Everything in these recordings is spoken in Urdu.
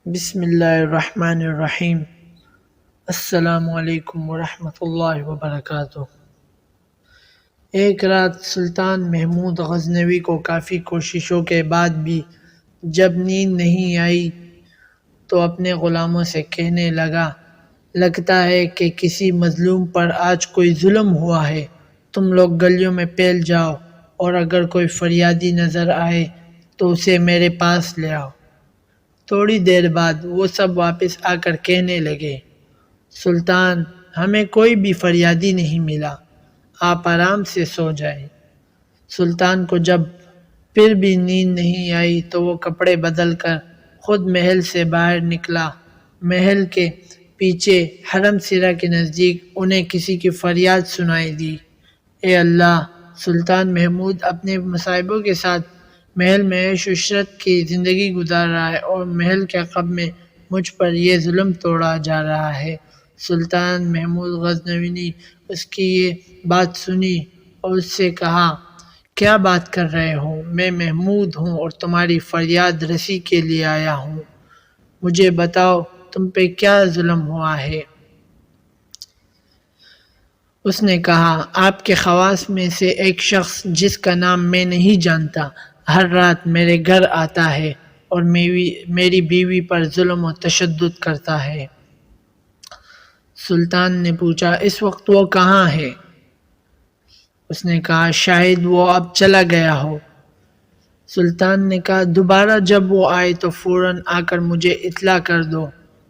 بسم اللہ الرحمن الرحیم۔ السلام علیکم ورحمۃ اللہ وبرکاتہ۔ ایک رات سلطان محمود غزنوی کو کافی کوششوں کے بعد بھی جب نیند نہیں آئی تو اپنے غلاموں سے کہنے لگا، لگتا ہے کہ کسی مظلوم پر آج کوئی ظلم ہوا ہے، تم لوگ گلیوں میں پھیل جاؤ اور اگر کوئی فریادی نظر آئے تو اسے میرے پاس لے آؤ۔ تھوڑی دیر بعد وہ سب واپس آ کر کہنے لگے، سلطان، ہمیں کوئی بھی فریادی نہیں ملا، آپ آرام سے سو جائیں۔ سلطان کو جب پھر بھی نیند نہیں آئی تو وہ کپڑے بدل کر خود محل سے باہر نکلا۔ محل کے پیچھے حرم سرا کے نزدیک انہیں کسی کی فریاد سنائی دی، اے اللہ! سلطان محمود اپنے مصائبوں کے ساتھ محل میں عیش و عشرت کی زندگی گزار رہا ہے اور محل کے عقب میں مجھ پر یہ ظلم توڑا جا رہا ہے۔ سلطان محمود غزنوی نے اس کی یہ بات سنی اور اس سے کہا، کیا بات کر رہے ہو؟ میں محمود ہوں اور تمہاری فریاد رسی کے لیے آیا ہوں، مجھے بتاؤ تم پہ کیا ظلم ہوا ہے؟ اس نے کہا، آپ کے خواص میں سے ایک شخص جس کا نام میں نہیں جانتا ہر رات میرے گھر آتا ہے اور میری بیوی پر ظلم و تشدد کرتا ہے۔ سلطان نے پوچھا، اس وقت وہ کہاں ہے؟ اس نے کہا، شاید وہ اب چلا گیا ہو۔ سلطان نے کہا، دوبارہ جب وہ آئے تو فوراً آ کر مجھے اطلاع کر دو۔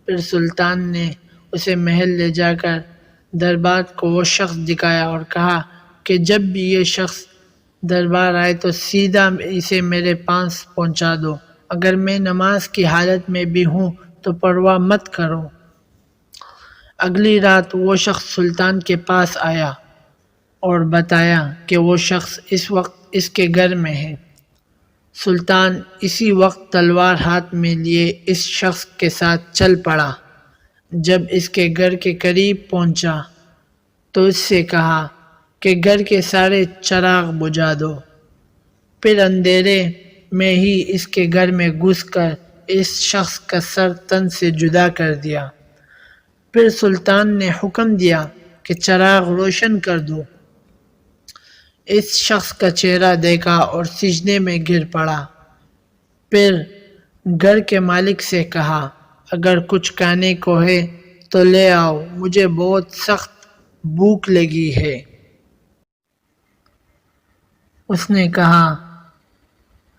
پھر سلطان نے اسے محل لے جا کر دربار کو وہ شخص دکھایا اور کہا کہ جب بھی یہ شخص دربار آئے تو سیدھا اسے میرے پاس پہنچا دو، اگر میں نماز کی حالت میں بھی ہوں تو پرواہ مت کرو۔ اگلی رات وہ شخص سلطان کے پاس آیا اور بتایا کہ وہ شخص اس وقت اس کے گھر میں ہے۔ سلطان اسی وقت تلوار ہاتھ میں لیے اس شخص کے ساتھ چل پڑا۔ جب اس کے گھر کے قریب پہنچا تو اس سے کہا کہ گھر کے سارے چراغ بجھا دو۔ پھر اندھیرے میں ہی اس کے گھر میں گھس کر اس شخص کا سر تن سے جدا کر دیا۔ پھر سلطان نے حکم دیا کہ چراغ روشن کر دو۔ اس شخص کا چہرہ دیکھا اور سجدے میں گر پڑا۔ پھر گھر کے مالک سے کہا، اگر کچھ کھانے کو ہے تو لے آؤ، مجھے بہت سخت بھوک لگی ہے۔ اس نے کہا،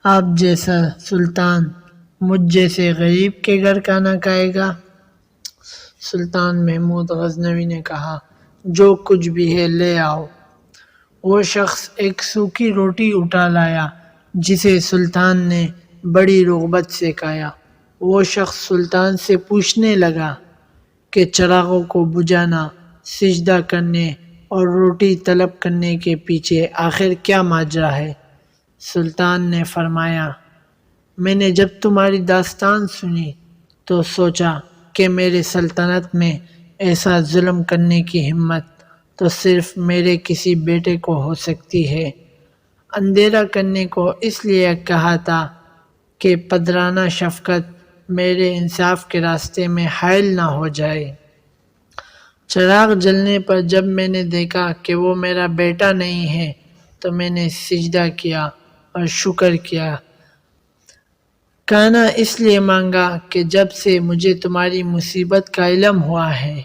آپ جیسا سلطان مجھ جیسے غریب کے گھر کھانا کھائے گا؟ سلطان محمود غزنوی نے کہا، جو کچھ بھی ہے لے آؤ۔ وہ شخص ایک سوکھی روٹی اٹھا لایا جسے سلطان نے بڑی رغبت سے کھایا۔ وہ شخص سلطان سے پوچھنے لگا کہ چراغوں کو بجھانا، سجدہ کرنے اور روٹی طلب کرنے کے پیچھے آخر کیا ماجرا ہے؟ سلطان نے فرمایا، میں نے جب تمہاری داستان سنی تو سوچا کہ میرے سلطنت میں ایسا ظلم کرنے کی ہمت تو صرف میرے کسی بیٹے کو ہو سکتی ہے۔ اندھیرا کرنے کو اس لیے کہا تھا کہ پدرانہ شفقت میرے انصاف کے راستے میں حائل نہ ہو جائے۔ چراغ جلنے پر جب میں نے دیکھا کہ وہ میرا بیٹا نہیں ہے تو میں نے سجدہ کیا اور شکر کیا۔ کھانا اس لیے مانگا کہ جب سے مجھے تمہاری مصیبت کا علم ہوا ہے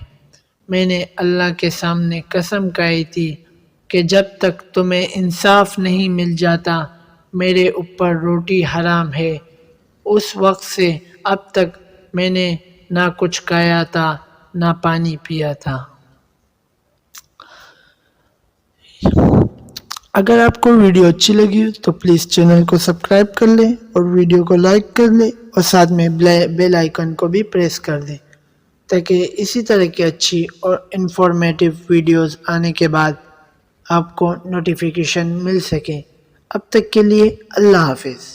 میں نے اللہ کے سامنے قسم کھائی تھی کہ جب تک تمہیں انصاف نہیں مل جاتا میرے اوپر روٹی حرام ہے۔ اس وقت سے اب تک میں نے نہ کچھ کھایا تھا نہ پانی پیا تھا۔ اگر آپ کو ویڈیو اچھی لگی ہو تو پلیز چینل کو سبسکرائب کر لیں اور ویڈیو کو لائک کر لیں اور ساتھ میں بیل آئیکن کو بھی پریس کر دیں تاکہ اسی طرح کی اچھی اور انفارمیٹیو ویڈیوز آنے کے بعد آپ کو نوٹیفیکیشن مل سکے۔ اب تک کے لیے اللہ حافظ۔